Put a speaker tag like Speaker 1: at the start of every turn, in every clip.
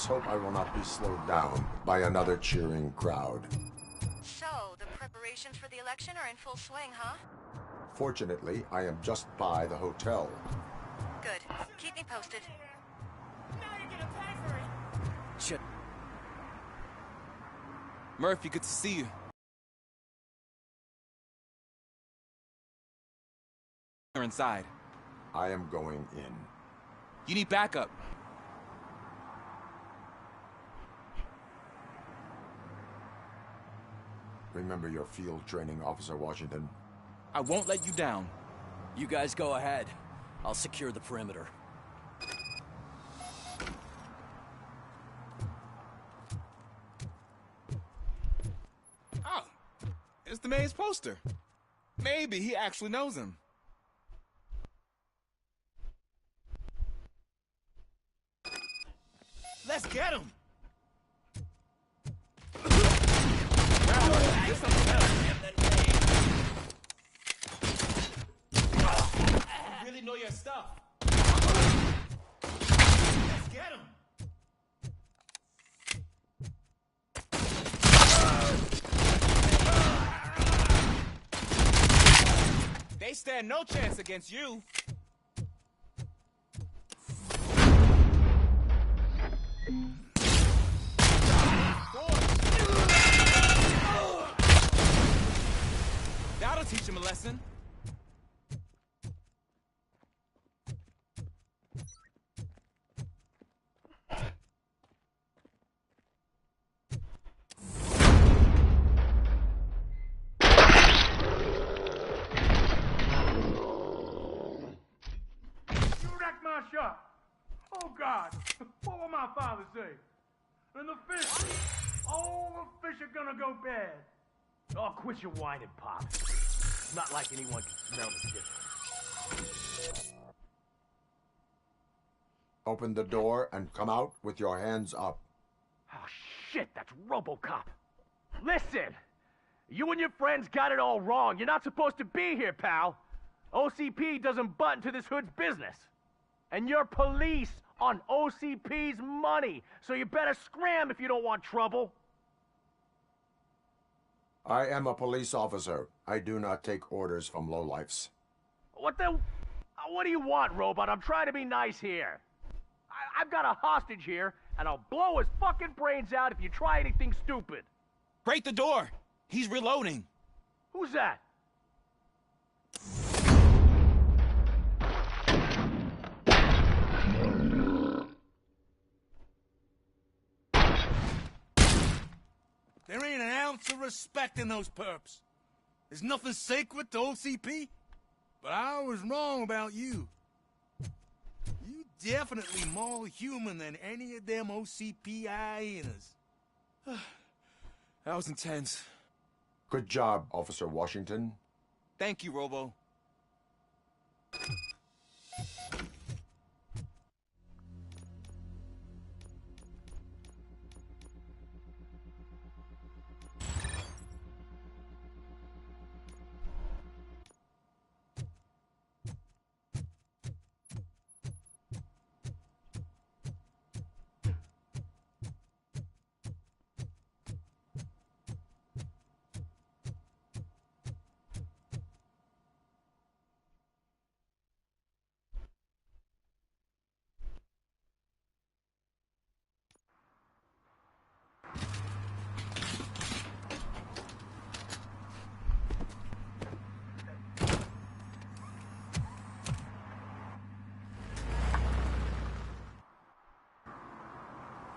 Speaker 1: us hope I will not be slowed down by another cheering crowd.
Speaker 2: So, the preparations for the election are in full swing, huh?
Speaker 1: Fortunately, I am just by the hotel.
Speaker 2: Good. Keep me posted.
Speaker 3: Now you get a pay for it.
Speaker 4: Shit. Murphy, good to see you. You're inside.
Speaker 1: I am going in.
Speaker 4: You need backup.
Speaker 1: Remember your field training, Officer Washington.
Speaker 4: I won't let you down.
Speaker 5: You guys go ahead. I'll secure the perimeter.
Speaker 4: Oh, it's the mayor's poster. Maybe he actually knows him. Let's get him! You really know your stuff. Let's get him! They stand no chance against you. That'll teach him a lesson.
Speaker 6: My shop. Oh God, what will my father say? And the fish, all the fish are gonna go bad.
Speaker 7: Oh, quit your whining, Pop. Not like anyone can smell the difference.
Speaker 1: Open the door and come out with your hands up.
Speaker 7: Oh shit, that's Robocop. Listen, you and your friends got it all wrong. You're not supposed to be here, pal. OCP doesn't butt into this hood's business. And you're police on OCP's money, so you better scram if you don't want trouble.
Speaker 1: I am a police officer. I do not take orders from lowlifes.
Speaker 7: What do you want, Robot? I'm trying to be nice here. I've got a hostage here, and I'll blow his fucking brains out if you try anything stupid.
Speaker 4: Break the door! He's reloading.
Speaker 7: Who's that?
Speaker 8: There ain't an ounce of respect in those perps. There's nothing sacred to OCP. But I was wrong about you. You definitely more human than any of them OCP hyenas.
Speaker 4: That was intense.
Speaker 1: Good job, Officer Washington.
Speaker 4: Thank you, Robo.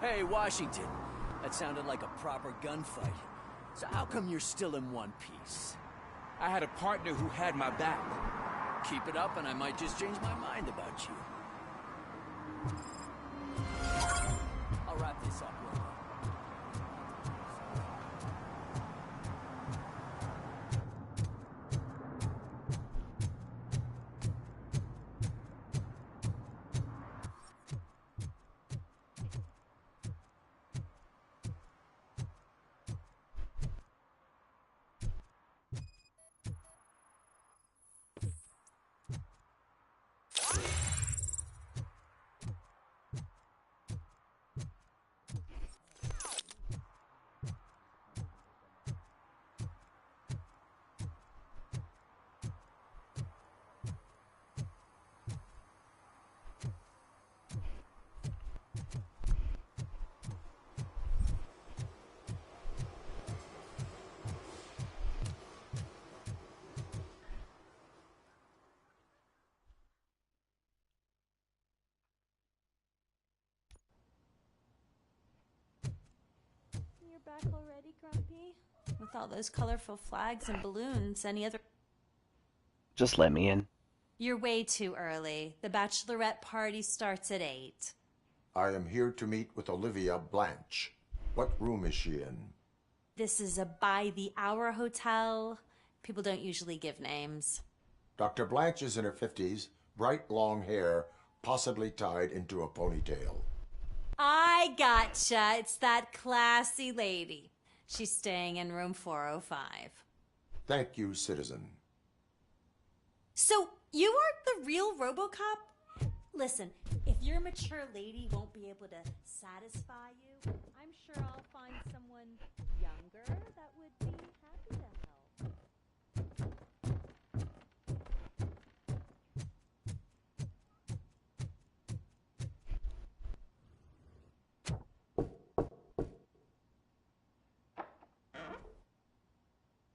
Speaker 5: Hey, Washington. That sounded like a proper gunfight. So how come you're still in one piece?
Speaker 4: I had a partner who had my back.
Speaker 5: Keep it up and I might just change my mind about you. I'll wrap this up, Robo.
Speaker 9: back already, Grumpy? With all those colorful flags and balloons, any other...
Speaker 10: Just let me in.
Speaker 9: You're way too early. The bachelorette party starts at 8.
Speaker 1: I am here to meet with Olivia Blanche. What room is she in?
Speaker 9: This is a by-the-hour hotel. People don't usually give names.
Speaker 1: Dr. Blanche is in her 50s, bright long hair, possibly tied into a ponytail.
Speaker 9: I gotcha. It's that classy lady. She's staying in room 405.
Speaker 1: Thank you, citizen.
Speaker 9: So, you aren't the real Robocop? Listen, if your mature lady won't be able to satisfy you, I'm sure I'll find someone younger that would be happy to help.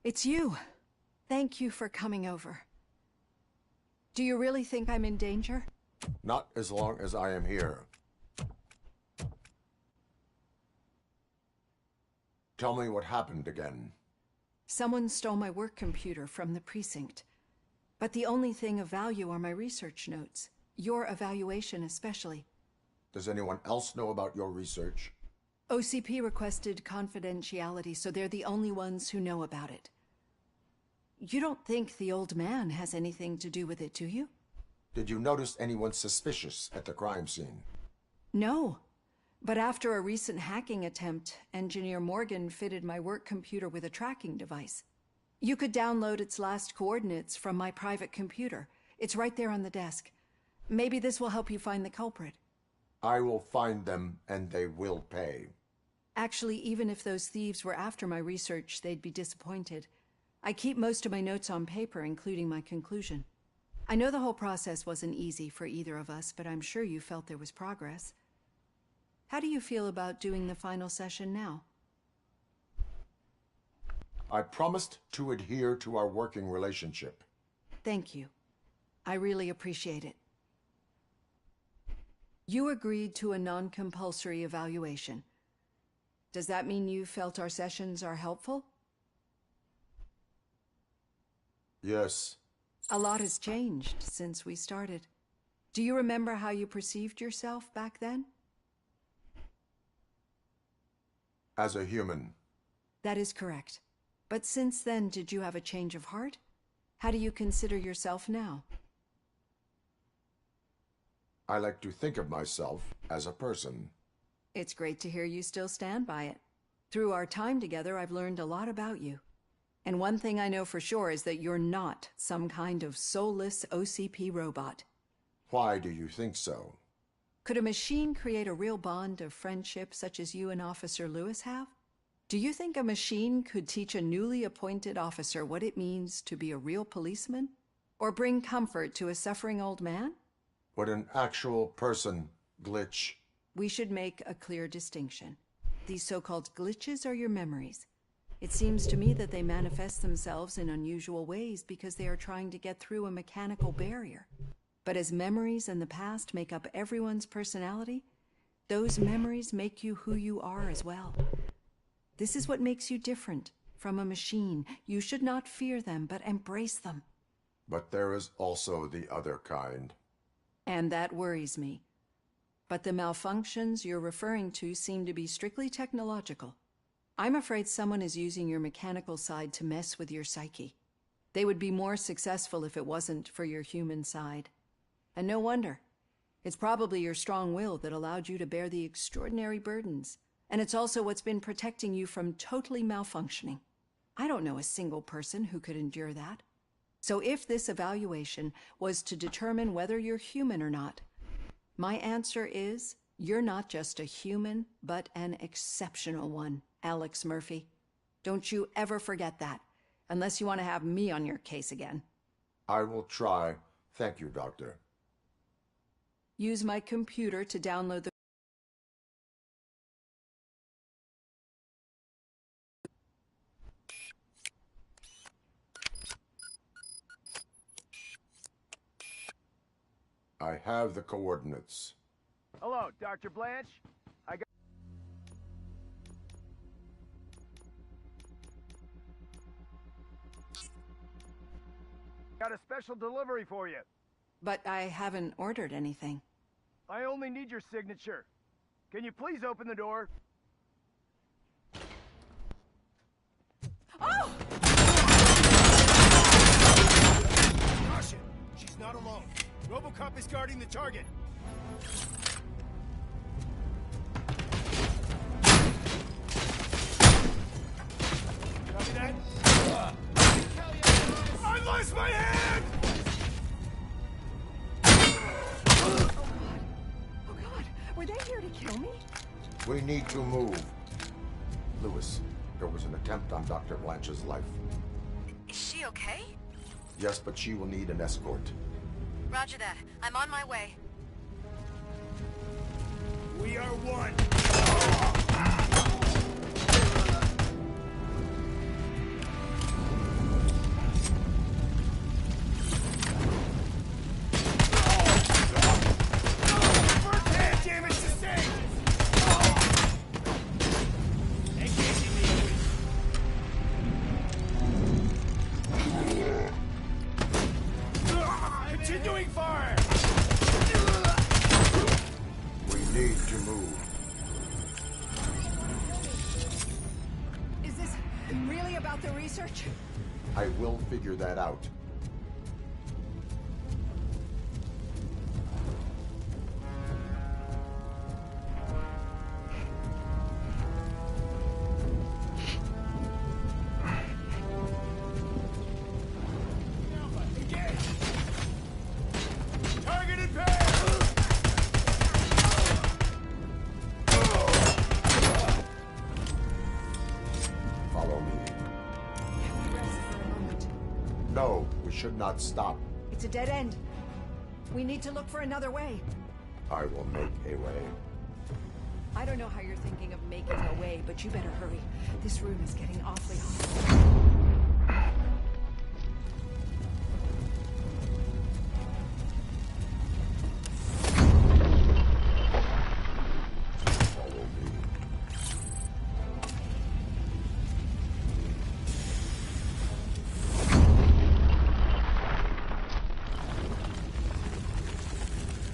Speaker 11: It's you. Thank you for coming over. Do you really think I'm in danger?
Speaker 1: Not as long as I am here. Tell me what happened again.
Speaker 11: Someone stole my work computer from the precinct. But the only thing of value are my research notes. Your evaluation especially.
Speaker 1: Does anyone else know about your research?
Speaker 11: OCP requested confidentiality, so they're the only ones who know about it. You don't think the old man has anything to do with it, do you?
Speaker 1: Did you notice anyone suspicious at the crime scene?
Speaker 11: No. But after a recent hacking attempt, Engineer Morgan fitted my work computer with a tracking device. You could download its last coordinates from my private computer. It's right there on the desk. Maybe this will help you find the culprit.
Speaker 1: I will find them, and they will pay.
Speaker 11: Actually, even if those thieves were after my research, they'd be disappointed. I keep most of my notes on paper, including my conclusion. I know the whole process wasn't easy for either of us, but I'm sure you felt there was progress. How do you feel about doing the final session now?
Speaker 1: I promised to adhere to our working relationship.
Speaker 11: Thank you. I really appreciate it. You agreed to a non-compulsory evaluation. Does that mean you felt our sessions are helpful?
Speaker 1: Yes.
Speaker 11: A lot has changed since we started. Do you remember how you perceived yourself back then?
Speaker 1: As a human.
Speaker 11: That is correct. But since then, did you have a change of heart? How do you consider yourself now?
Speaker 1: I like to think of myself as a person.
Speaker 11: It's great to hear you still stand by it. Through our time together, I've learned a lot about you. And one thing I know for sure is that you're not some kind of soulless OCP robot.
Speaker 1: Why do you think so?
Speaker 11: Could a machine create a real bond of friendship such as you and Officer Lewis have? Do you think a machine could teach a newly appointed officer what it means to be a real policeman? Or bring comfort to a suffering old man?
Speaker 1: Would an actual person glitch?
Speaker 11: We should make a clear distinction. These so-called glitches are your memories. It seems to me that they manifest themselves in unusual ways because they are trying to get through a mechanical barrier. But as memories in the past make up everyone's personality, those memories make you who you are as well. This is what makes you different from a machine. You should not fear them, but embrace them.
Speaker 1: But there is also the other kind.
Speaker 11: And that worries me. But the malfunctions you're referring to seem to be strictly technological. I'm afraid someone is using your mechanical side to mess with your psyche. They would be more successful if it wasn't for your human side. And no wonder. It's probably your strong will that allowed you to bear the extraordinary burdens. And it's also what's been protecting you from totally malfunctioning. I don't know a single person who could endure that. So if this evaluation was to determine whether you're human or not, my answer is, you're not just a human, but an exceptional one, Alex Murphy. Don't you ever forget that, unless you want to have me on your case again.
Speaker 1: I will try. Thank you, Doctor.
Speaker 11: Use my computer to download the...
Speaker 1: I have the coordinates.
Speaker 7: Hello, Dr. Blanche. Got a special delivery for you.
Speaker 11: But I haven't ordered anything.
Speaker 7: I only need your signature. Can you please open the door?
Speaker 11: Oh!
Speaker 8: Caution! She's not alone. Robocop is guarding the target. Copy that? I lost my hand!
Speaker 11: Oh God, were they here to kill me?
Speaker 1: We need to move. Lewis, there was an attempt on Dr. Blanche's life.
Speaker 2: Is she okay?
Speaker 1: Yes, but she will need an escort.
Speaker 2: Roger that. I'm on my way.
Speaker 8: We are one. First-hand damage sustained. Engaging the enemy. Continuing fire.
Speaker 1: We need to move.
Speaker 11: Is this really about the research?
Speaker 1: I will figure that out.
Speaker 8: Engage. Targeted pair.
Speaker 1: Follow me.
Speaker 11: Can we rest for a moment?
Speaker 1: No, we should not stop.
Speaker 11: It's a dead end. We need to look for another way.
Speaker 1: I will make a way.
Speaker 11: I don't know how you're thinking of making a way, but you better hurry. This room is getting awfully hot.
Speaker 1: Follow me.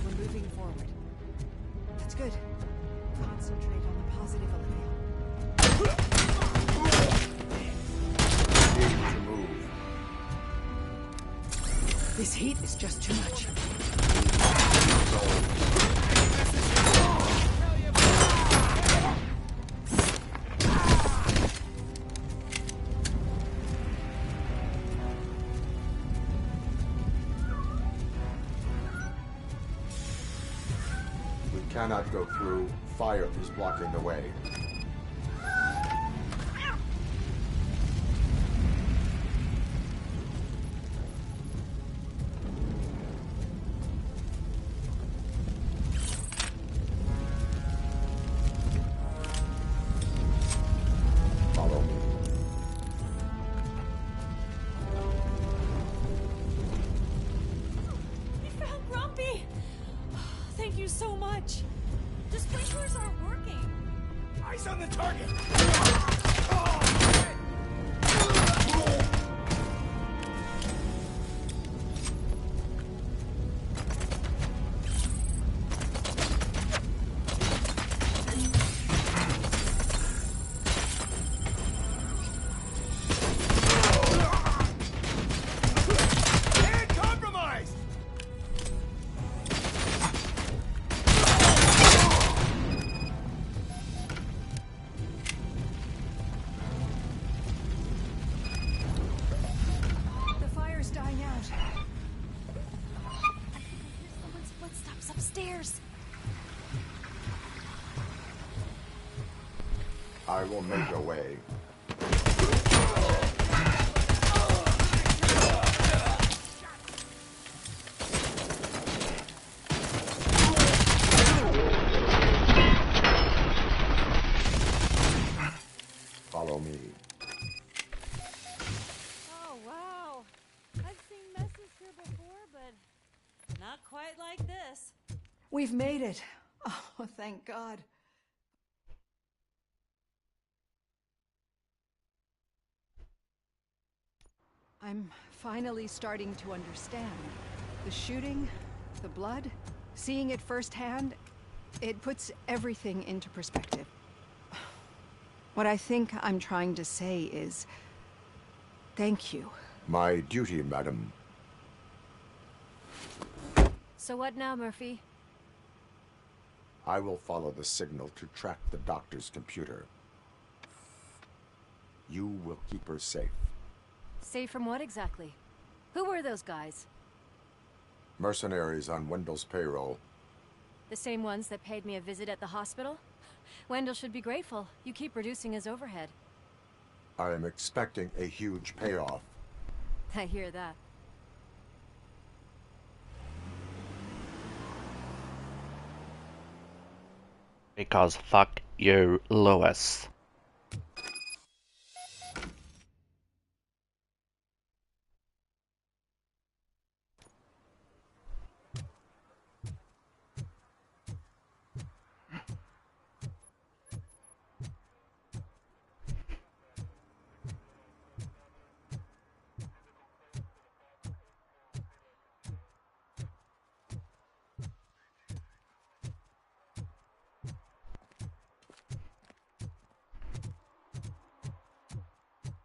Speaker 11: We're moving forward. That's good. Concentrate on the positive, Olivia.
Speaker 1: We need to move.
Speaker 11: This heat is just too much.
Speaker 1: We cannot go through. Fire is blocking the way. Follow me.
Speaker 9: We found Grumpy! Thank you so much. The sprinklers aren't working.
Speaker 8: Eyes on the target. And compromised.
Speaker 11: The fire's dying out.
Speaker 9: Someone's footsteps upstairs.
Speaker 1: I will make a way. Follow me.
Speaker 9: Oh, wow. I've seen messes here before, but not quite like this.
Speaker 11: We've made it. Oh, thank God. I'm finally starting to understand. The shooting, the blood, seeing it firsthand, it puts everything into perspective. What I think I'm trying to say is, thank you.
Speaker 1: My duty, madam.
Speaker 2: So what now, Murphy?
Speaker 1: I will follow the signal to track the doctor's computer. You will keep her safe.
Speaker 2: Safe from what exactly? Who were those guys?
Speaker 1: Mercenaries on Wendell's payroll.
Speaker 2: The same ones that paid me a visit at the hospital? Wendell should be grateful. You keep reducing his overhead.
Speaker 1: I am expecting a huge payoff.
Speaker 2: I hear that.
Speaker 10: Because fuck you, Lewis.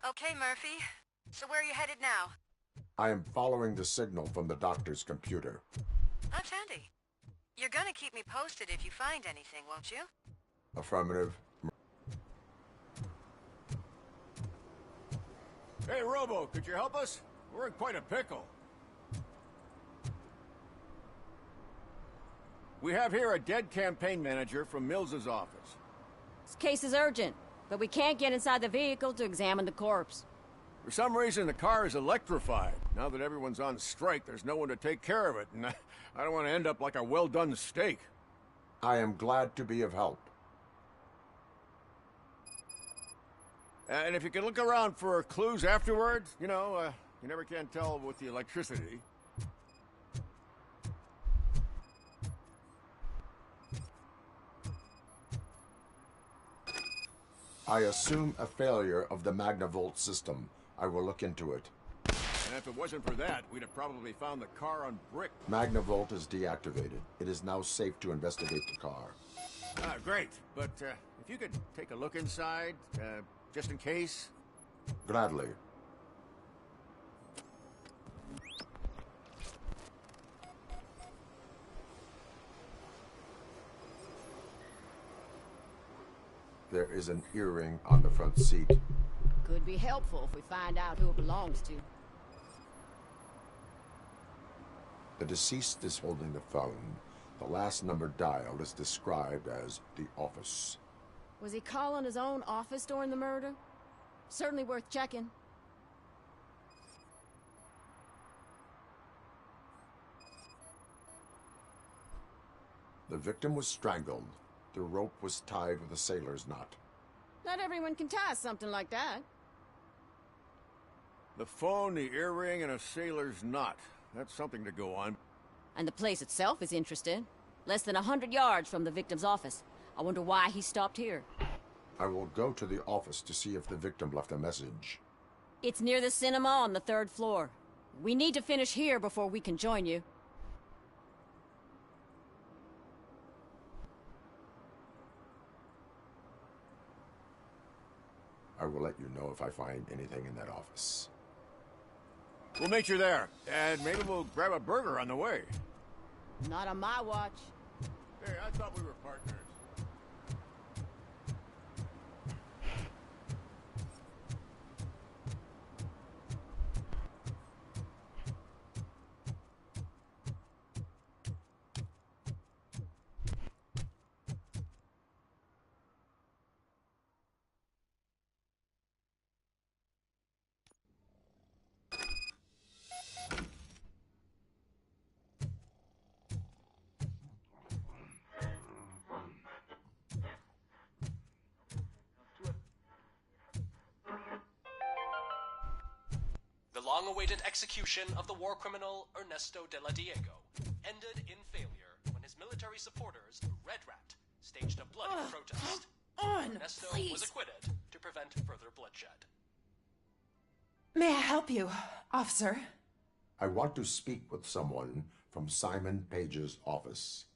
Speaker 2: Okay, Murphy. So where are you headed now?
Speaker 1: I am following the signal from the doctor's computer.
Speaker 2: That's handy. You're gonna keep me posted if you find anything, won't you?
Speaker 1: Affirmative.
Speaker 12: Hey, Robo, could you help us? We're in quite a pickle. We have here a dead campaign manager from Mills's office.
Speaker 13: This case is urgent, but we can't get inside the vehicle to examine the corpse.
Speaker 12: For some reason, the car is electrified. Now that everyone's on strike, there's no one to take care of it, and I don't want to end up like a well-done steak.
Speaker 1: I am glad to be of help.
Speaker 12: And if you can look around for clues afterwards, you know, you never can tell with the electricity.
Speaker 1: I assume a failure of the Magnavolt system. I will look into it.
Speaker 12: And if it wasn't for that, we'd have probably found the car on brick.
Speaker 1: Magnavolt is deactivated. It is now safe to investigate the car.
Speaker 12: Ah, great. But if you could take a look inside, just in case.
Speaker 1: Gladly. There is an earring on the front seat.
Speaker 13: Could be helpful if we find out who it belongs to.
Speaker 1: The deceased is holding the phone. The last number dialed is described as the office.
Speaker 13: Was he calling his own office during the murder? Certainly worth checking.
Speaker 1: The victim was strangled. The rope was tied with a sailor's knot.
Speaker 13: Not everyone can tie something like that.
Speaker 12: The phone, the earring, and a sailor's knot. That's something to go on.
Speaker 13: And the place itself is interesting. Less than 100 yards from the victim's office. I wonder why he stopped here.
Speaker 1: I will go to the office to see if the victim left a message.
Speaker 13: It's near the cinema on the 3rd floor. We need to finish here before we can join you.
Speaker 1: I will let you know if I find anything in that office.
Speaker 12: We'll meet you there, and maybe we'll grab a burger on the way.
Speaker 13: Not on my watch.
Speaker 12: Hey, I thought we were partners.
Speaker 14: The long-awaited execution of the war criminal Ernesto de la Diego ended in failure when his military supporters, Red Rat, staged a bloody protest. Ernesto was acquitted to prevent further bloodshed.
Speaker 11: May I help you?
Speaker 15: Officer?
Speaker 1: I want to speak with someone from Simon Page's office.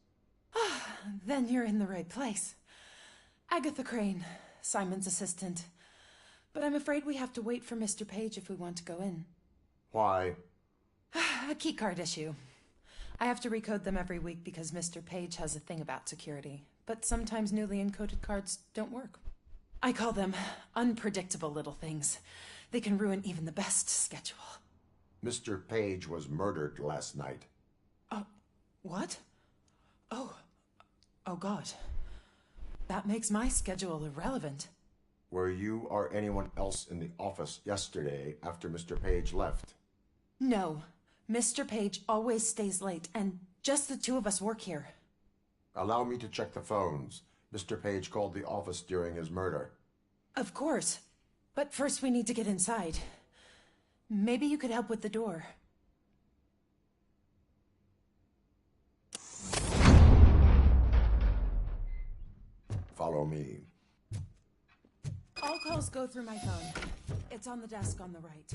Speaker 15: Then you're in the right place. Agatha Crane, Simon's assistant. But I'm afraid we have to wait for Mr. Page if we want to go in.
Speaker 1: Why?
Speaker 15: A keycard issue. I have to recode them every week because Mr. Page has a thing about security. But sometimes newly encoded cards don't work. I call them unpredictable little things. They can ruin even the best schedule.
Speaker 1: Mr. Page was murdered last night.
Speaker 15: What? Oh God. That makes my schedule irrelevant.
Speaker 1: Were you or anyone else in the office yesterday after Mr. Page left?
Speaker 15: No. Mr. Page always stays late, and just the two of us work here.
Speaker 1: Allow me to check the phones. Mr. Page called the office during his murder.
Speaker 15: Of course. But first we need to get inside. Maybe you could help with the door.
Speaker 1: Follow me.
Speaker 15: All calls go through my phone. It's on the desk on the right.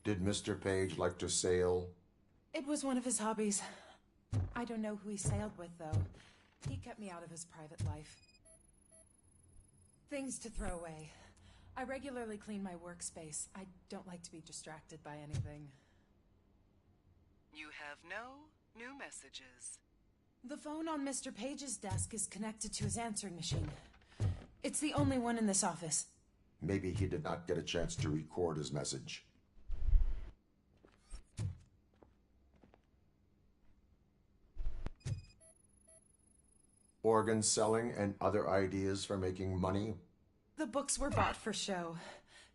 Speaker 1: Did Mr. Page like to sail?
Speaker 15: It was one of his hobbies. I don't know who he sailed with, though. He kept me out of his private life. Things to throw away. I regularly clean my workspace. I don't like to be distracted by anything.
Speaker 16: You have no new messages.
Speaker 15: The phone on Mr. Page's desk is connected to his answering machine. It's the only one in this office.
Speaker 1: Maybe he did not get a chance to record his message. Organ selling and other ideas for making money?
Speaker 15: The books were bought for show.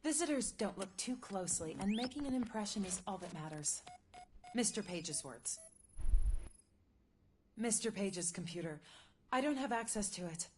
Speaker 15: Visitors don't look too closely, and making an impression is all that matters. Mr. Page's words. Mr. Page's computer. I don't have access to it.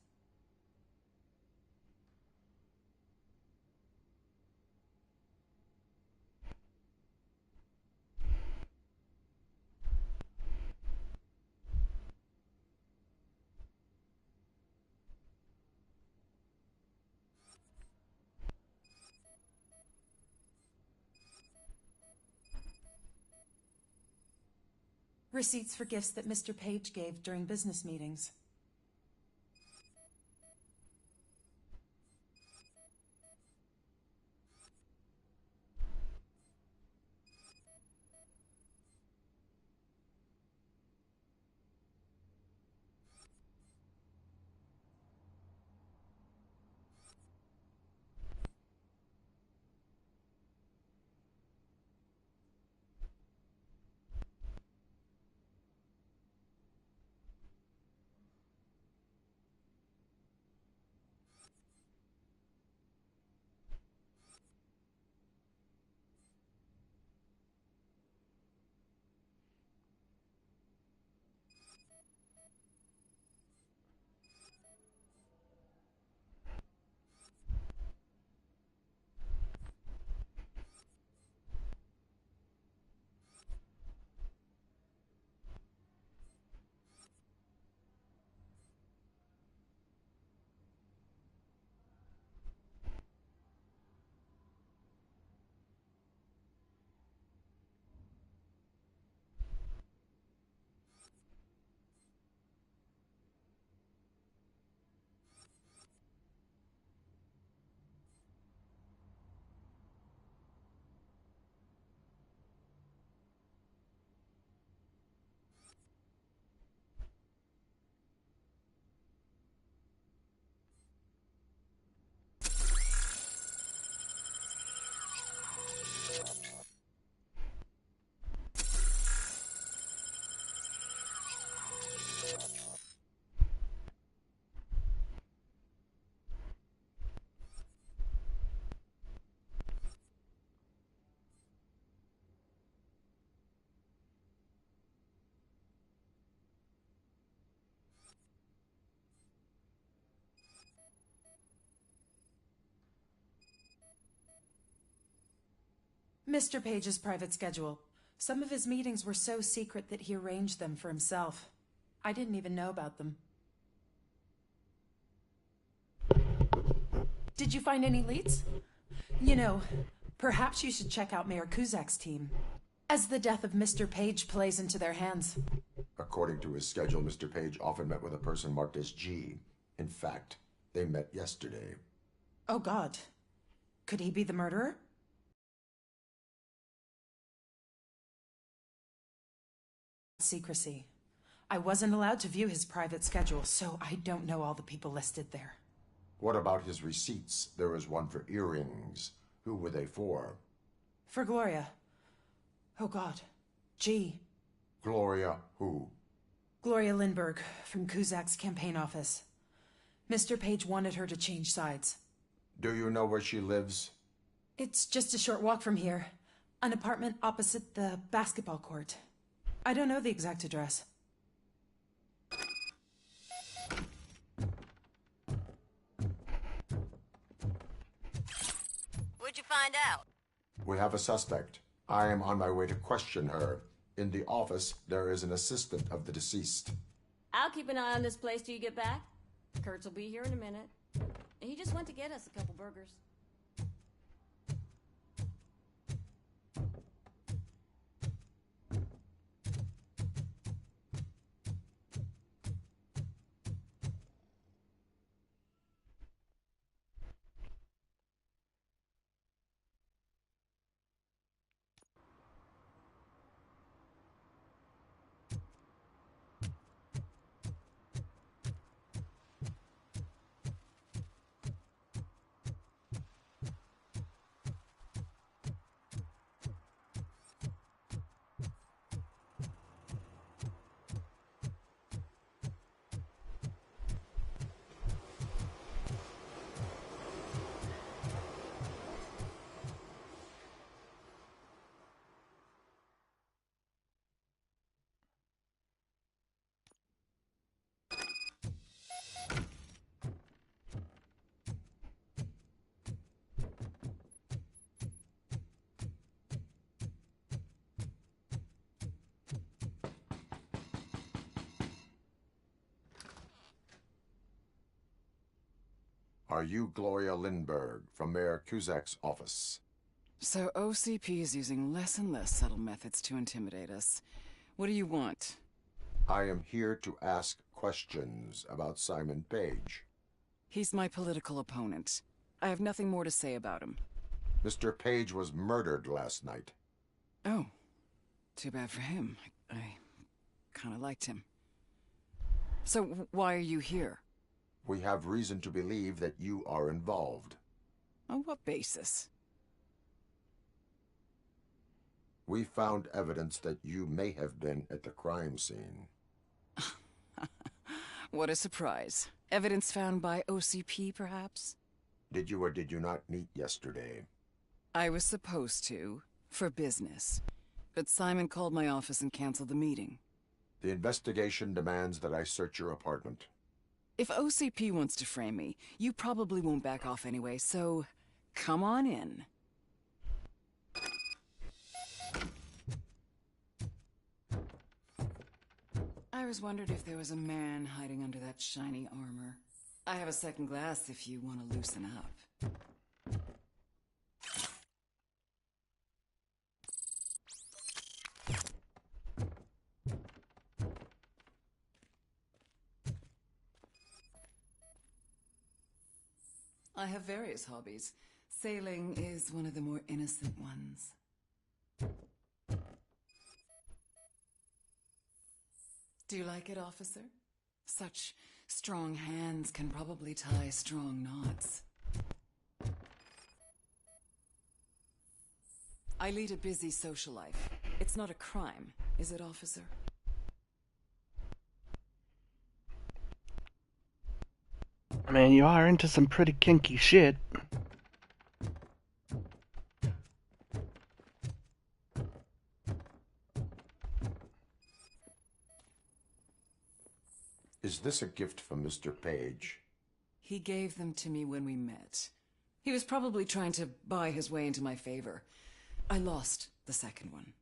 Speaker 15: Receipts for gifts that Mr. Page gave during business meetings. Mr. Page's private schedule. Some of his meetings were so secret that he arranged them for himself. I didn't even know about them. Did you find any leads? You know, perhaps you should check out Mayor Kuzak's team, as the death of Mr. Page plays into their hands.
Speaker 1: According to his schedule, Mr. Page often met with a person marked as G. In fact, they met yesterday.
Speaker 15: Oh, God. Could he be the murderer? Secrecy. I wasn't allowed to view his private schedule, so I don't know all the people listed there.
Speaker 1: What about his receipts? There was one for earrings. Who were they for?
Speaker 15: For Gloria. Oh, God. G.
Speaker 1: Gloria who?
Speaker 15: Gloria Lindbergh, from Kuzak's campaign office. Mr. Page wanted her to change sides.
Speaker 1: Do you know where she lives?
Speaker 15: It's just a short walk from here. An apartment opposite the basketball court. I don't know the exact address.
Speaker 13: What'd you find out?
Speaker 1: We have a suspect. I am on my way to question her. In the office, there is an assistant of the deceased.
Speaker 13: I'll keep an eye on this place till you get back. Kurtz will be here in a minute. He just went to get us a couple burgers.
Speaker 1: Are you Gloria Lindbergh from Mayor Kuzak's office?
Speaker 17: So OCP is using less and less subtle methods to intimidate us. What do you want?
Speaker 1: I am here to ask questions about Simon Page.
Speaker 17: He's my political opponent. I have nothing more to say about him.
Speaker 1: Mr. Page was murdered last night.
Speaker 17: Oh, too bad for him. I kind of liked him. So why are you here?
Speaker 1: We have reason to believe that you are involved.
Speaker 17: On what basis?
Speaker 1: We found evidence that you may have been at the crime scene.
Speaker 17: What a surprise. Evidence found by OCP, perhaps?
Speaker 1: Did you or did you not meet yesterday?
Speaker 17: I was supposed to, for business. But Simon called my office and canceled the meeting.
Speaker 1: The investigation demands that I search your apartment.
Speaker 17: If OCP wants to frame me, you probably won't back off anyway, so come on in. I always wondered if there was a man hiding under that shiny armor. I have a second glass if you want to loosen up. I have various hobbies. Sailing is one of the more innocent ones. Do you like it, officer? Such strong hands can probably tie strong knots. I lead a busy social life. It's not a crime, is it, officer?
Speaker 10: I mean, you are into some pretty kinky shit.
Speaker 1: Is this a gift from Mr. Page?
Speaker 17: He gave them to me when we met. He was probably trying to buy his way into my favor. I lost the second one.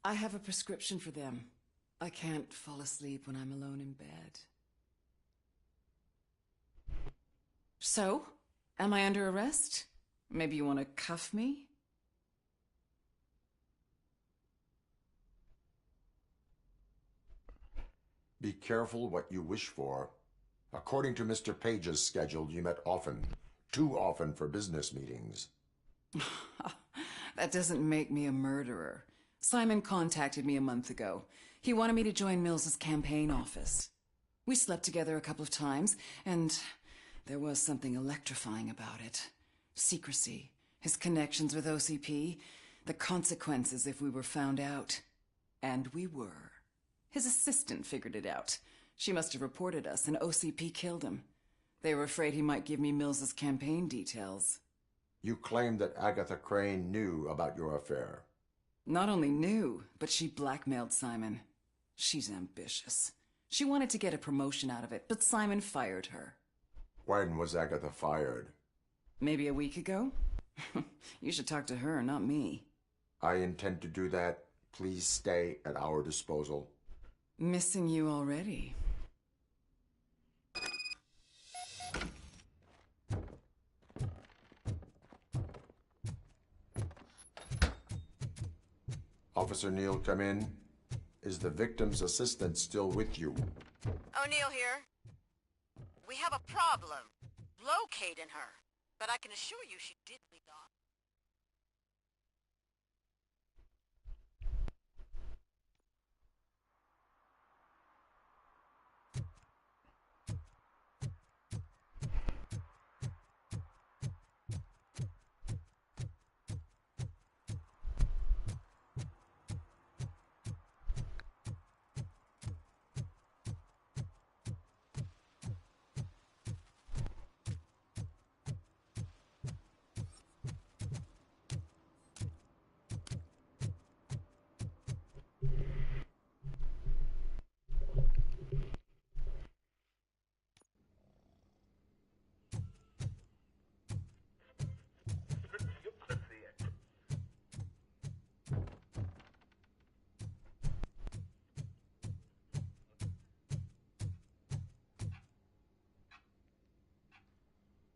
Speaker 17: I have a prescription for them. I can't fall asleep when I'm alone in bed. So, am I under arrest? Maybe you want to cuff me?
Speaker 1: Be careful what you wish for. According to Mr. Page's schedule, you met often. Too often for business meetings.
Speaker 17: That doesn't make me a murderer. Simon contacted me a month ago. He wanted me to join Mills's campaign office. We slept together a couple of times, and there was something electrifying about it. Secrecy, his connections with OCP, the consequences if we were found out. And we were. His assistant figured it out. She must have reported us, and OCP killed him. They were afraid he might give me Mills's campaign details.
Speaker 1: You claim that Agatha Crane knew about your affair.
Speaker 17: Not only knew, but she blackmailed Simon. She's ambitious. She wanted to get a promotion out of it, but Simon fired her.
Speaker 1: When was Agatha fired?
Speaker 17: Maybe a week ago? You should talk to her, not me.
Speaker 1: I intend to do that. Please stay at our disposal.
Speaker 17: Missing you already.
Speaker 1: Officer Neal, come in. Is the victim's assistant still with you?
Speaker 18: O'Neill here. We have a problem locating her, but I can assure you she did leave the office.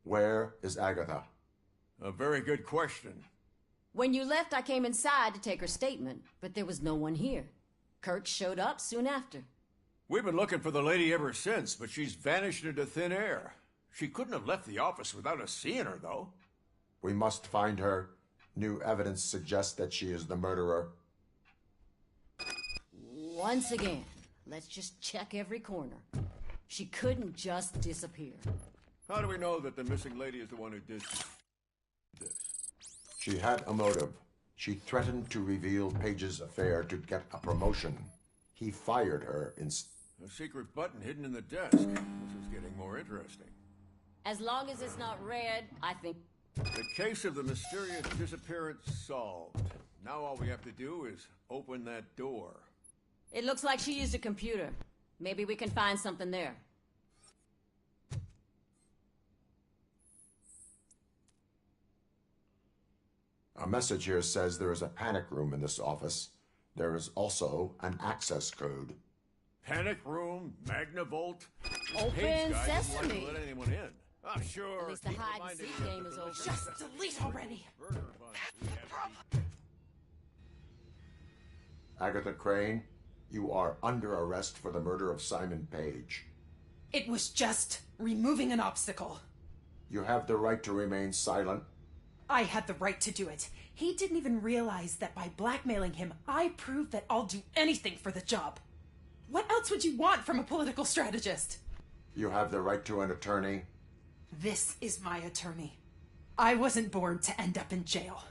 Speaker 1: Where is Agatha?
Speaker 12: A very good question.
Speaker 13: When you left, I came inside to take her statement, but there was no one here. Kurt showed up soon after.
Speaker 12: We've been looking for the lady ever since, but she's vanished into thin air. She couldn't have left the office without us seeing her, though.
Speaker 1: We must find her. New evidence suggests that she is the murderer.
Speaker 13: Once again, let's just check every corner. She couldn't just disappear.
Speaker 12: How do we know that the missing lady is the one who did this?
Speaker 1: She had a motive. She threatened to reveal Page's affair to get a promotion. He fired her in...
Speaker 12: A secret button hidden in the desk. This is getting more interesting.
Speaker 13: As long as it's not red, I think...
Speaker 12: The case of the mysterious disappearance solved. Now all we have to do is open that door.
Speaker 13: It looks like she used a computer. Maybe we can find something there.
Speaker 1: A message here says there is a panic room in this office. There is also an access code.
Speaker 12: Panic room, Magnavolt.
Speaker 13: Open sesame.
Speaker 12: Let anyone in. I'm sure.
Speaker 13: At least the hide and seek game is over.
Speaker 15: Just delete already.
Speaker 1: Agatha Crane, you are under arrest for the murder of Simon Page.
Speaker 15: It was just removing an obstacle.
Speaker 1: You have the right to remain silent.
Speaker 15: I had the right to do it. He didn't even realize that by blackmailing him, I proved that I'll do anything for the job. What else would you want from a political strategist?
Speaker 1: You have the right to an attorney.
Speaker 15: This is my attorney. I wasn't born to end up in jail.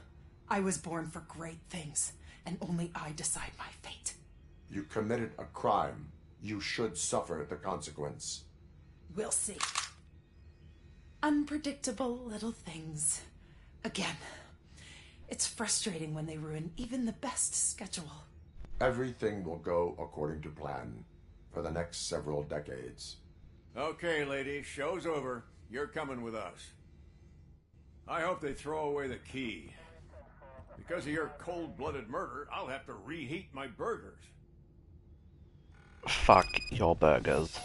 Speaker 15: I was born for great things, and only I decide my fate.
Speaker 1: You committed a crime. You should suffer the consequence.
Speaker 15: We'll see. Unpredictable little things. Again, it's frustrating when they ruin even the best schedule.
Speaker 1: Everything will go according to plan for the next several decades.
Speaker 12: Okay, lady, show's over. You're coming with us. I hope they throw away the key. Because of your cold-blooded murder, I'll have to reheat my burgers.
Speaker 10: Fuck your burgers.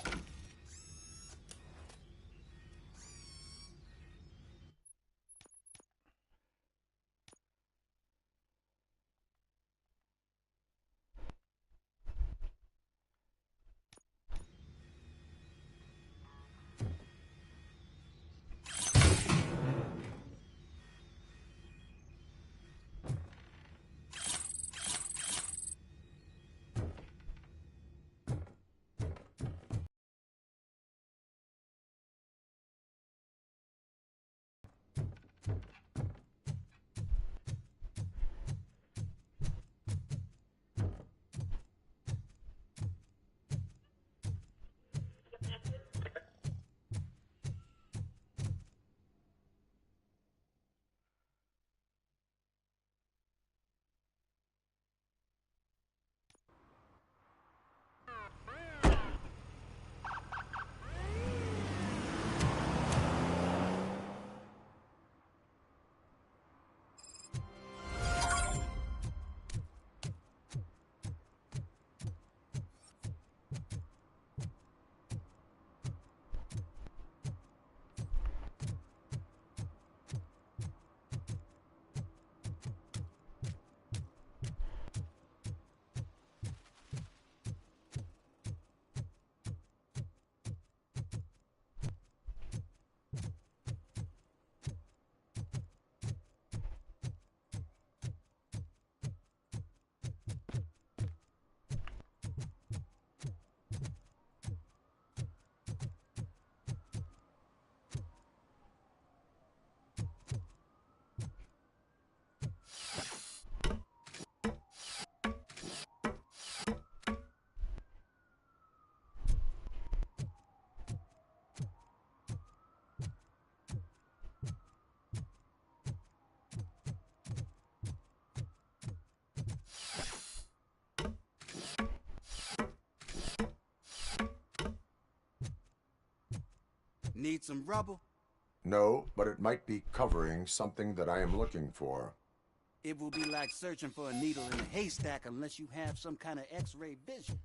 Speaker 8: Need some rubble?
Speaker 1: No, but it might be covering something that I am looking for.
Speaker 8: It will be like searching for a needle in a haystack unless you have some kind of X-ray vision.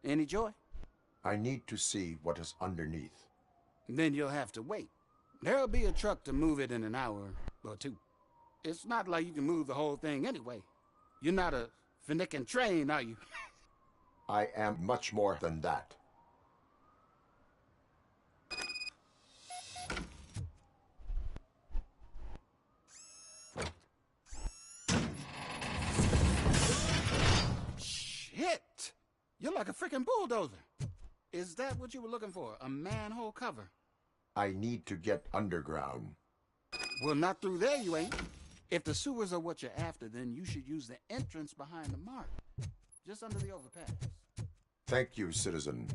Speaker 8: Any joy?
Speaker 1: I need to see what is underneath.
Speaker 8: Then you'll have to wait. There'll be a truck to move it in an hour or two. It's not like you can move the whole thing anyway. You're not a finicking train, are you?
Speaker 1: I am much more than that.
Speaker 8: Shit! You're like a freaking bulldozer. Is that what you were looking for? A manhole cover?
Speaker 1: I need to get underground.
Speaker 8: Well, not through there, you ain't. If the sewers are what you're after, then you should use the entrance behind the mark. Just under the overpass.
Speaker 1: Thank you, citizen.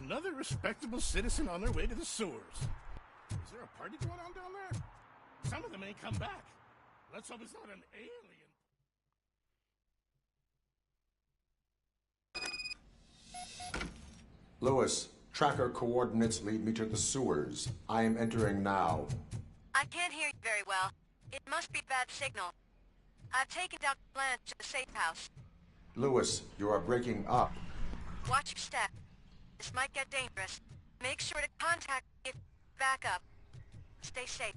Speaker 6: Another respectable citizen on their way to the sewers. Is there a party going on down there? Some of them ain't come back. Let's hope it's not an alien.
Speaker 1: Lewis, tracker coordinates lead me to the sewers. I am entering now.
Speaker 18: I can't hear you very well. It must be bad signal. I've taken Dr. Blanche to the safe house.
Speaker 1: Lewis, you are breaking up.
Speaker 18: Watch your step. This might get dangerous. Make sure to contact me if you back up. Stay safe.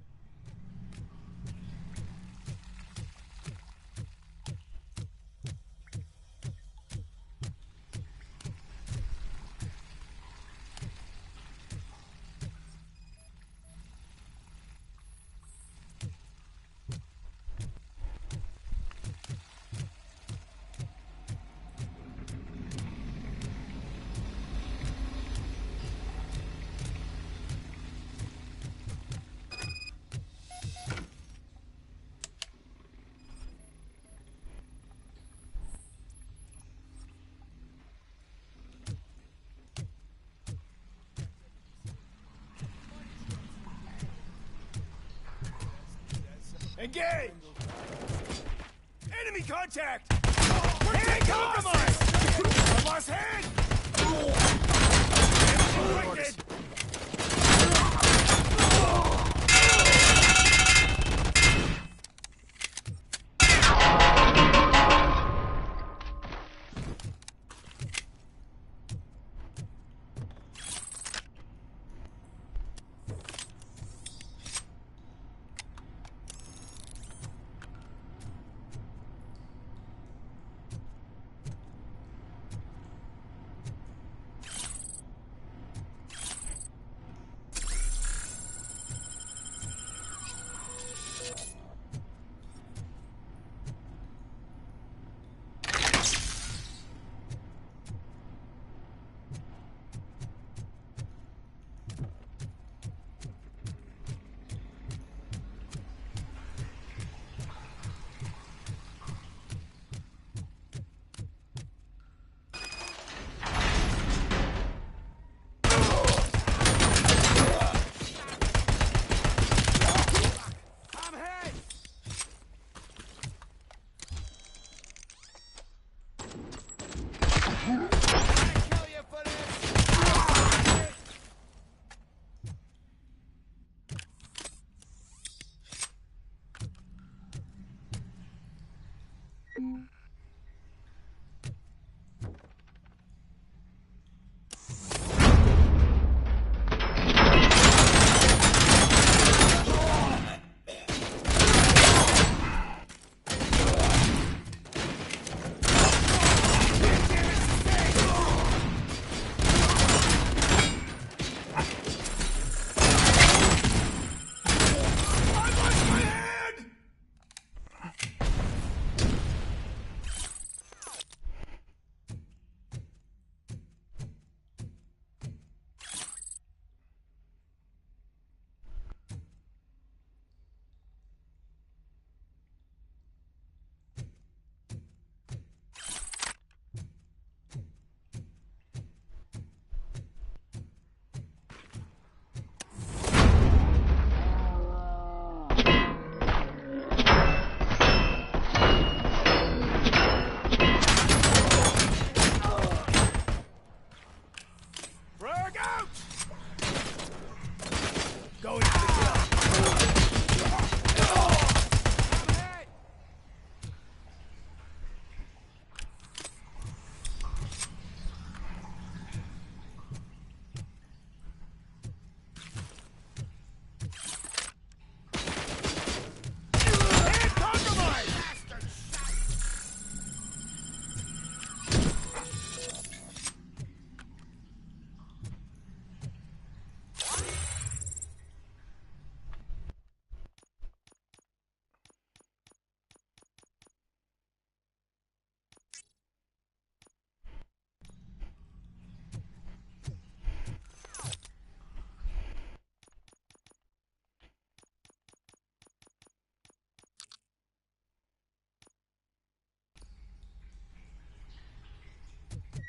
Speaker 8: Engage! Enemy contact! Hand compromised! I lost hand!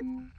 Speaker 8: Enemy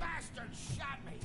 Speaker 6: Bastard shot me!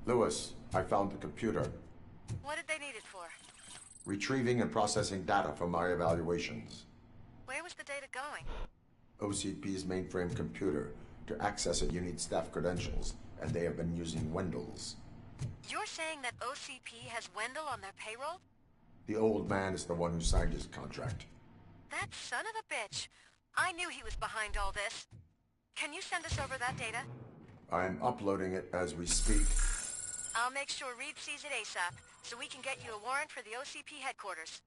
Speaker 1: Lewis, I found the computer.
Speaker 18: What did they need it for?
Speaker 1: Retrieving and processing data from my evaluations.
Speaker 18: Where was the data going?
Speaker 1: OCP's mainframe computer. To access it, you need staff credentials, and they have been using Wendell's.
Speaker 18: You're saying that OCP has Wendell on their payroll?
Speaker 1: The old man is the one who signed his contract.
Speaker 18: That son of a bitch. I knew he was behind all this. Can you send us over that data?
Speaker 1: I'm uploading it as we speak.
Speaker 18: I'll make sure Reed sees it ASAP, so we can get you a warrant for the OCP headquarters.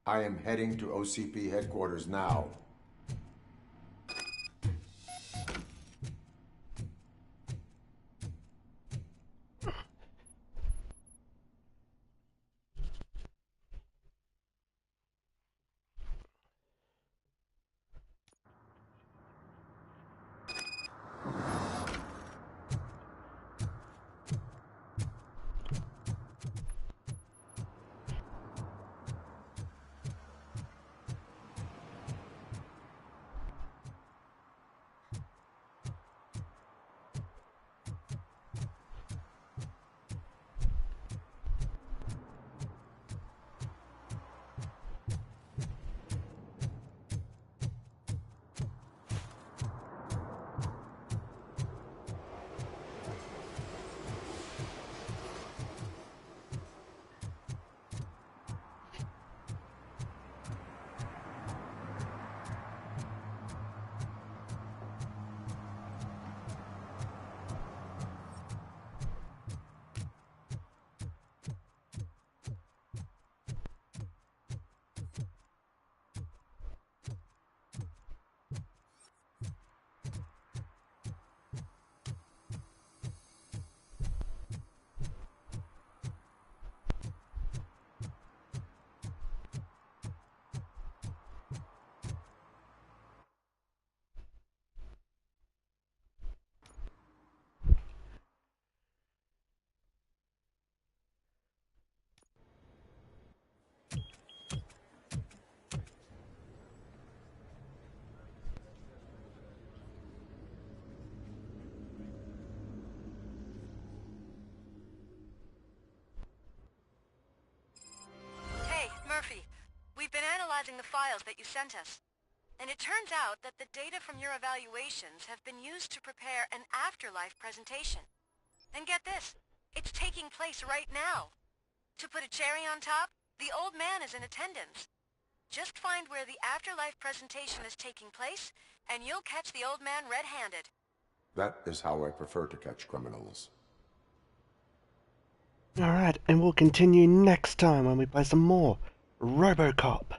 Speaker 1: I am heading to OCP headquarters now.
Speaker 18: Murphy, we've been analyzing the files that you sent us. And it turns out that the data from your evaluations have been used to prepare an afterlife presentation. And get this, it's taking place right now. To put a cherry on top, the old man is in attendance. Just find where the afterlife presentation is taking place, and you'll catch the old man red-handed.
Speaker 1: That is how I prefer to catch criminals.
Speaker 10: Alright, and we'll continue next time when we play some more Robocop.